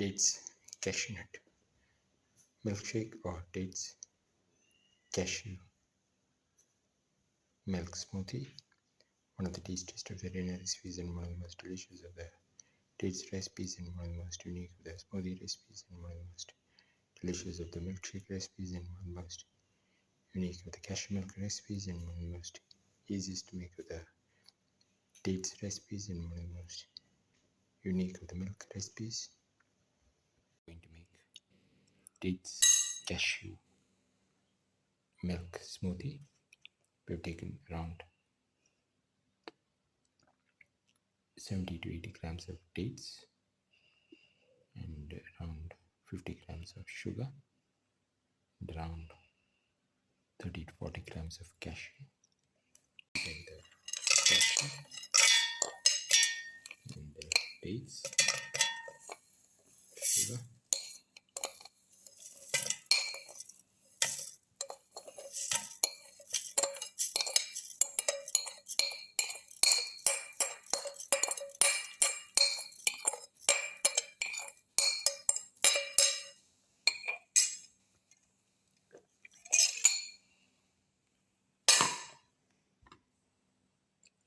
dates cashew nut milkshake or dates cashew milk smoothie. One of the tastiest of the dinner recipes and one of the most delicious of the dates recipes and one of the most unique of the smoothie recipes and one of the most delicious of the milkshake recipes and one of the most unique of the cashew milk recipes and one of the most easiest to make of the dates recipes and one of the most unique of the milk recipes. I'm going to make dates cashew milk smoothie. We've taken around 70 to 80 grams of dates and around 50 grams of sugar and around 30 to 40 grams of cashew. And the cashew and the dates, sugar,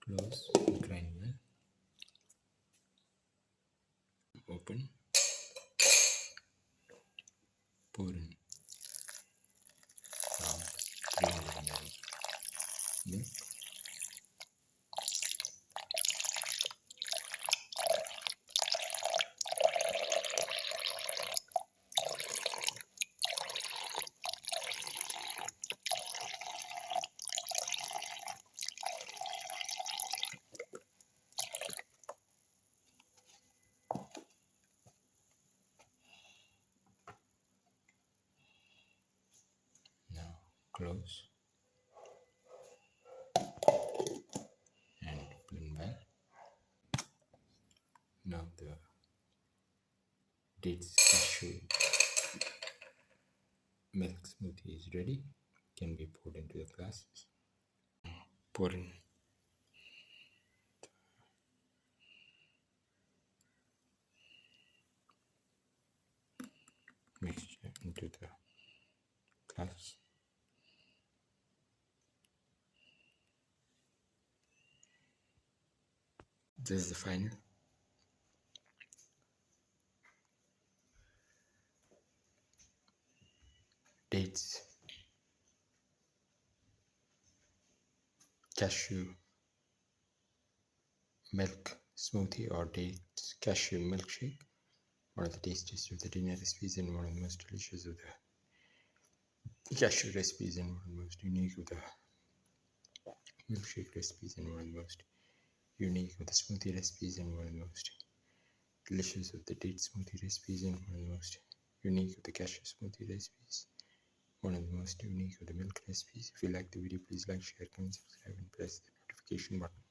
close, grind well, open, pour in around 300 ml milk, now close and blend well. Now the dates cashew milk smoothie is ready, can be poured into the glasses. Pour in mixture into the glass. This is the final. Dates cashew milk smoothie or dates cashew milkshake. One of the tastiest of the dinner recipes and one of the most delicious of the cashew recipes and one of the most unique of the milkshake recipes and one of the most unique of the smoothie recipes and one of the most delicious of the date smoothie recipes and one of the most unique of the cashew smoothie recipes, one of the most unique of the milk recipes. If you like the video, please like, share, comment, subscribe and press the notification button.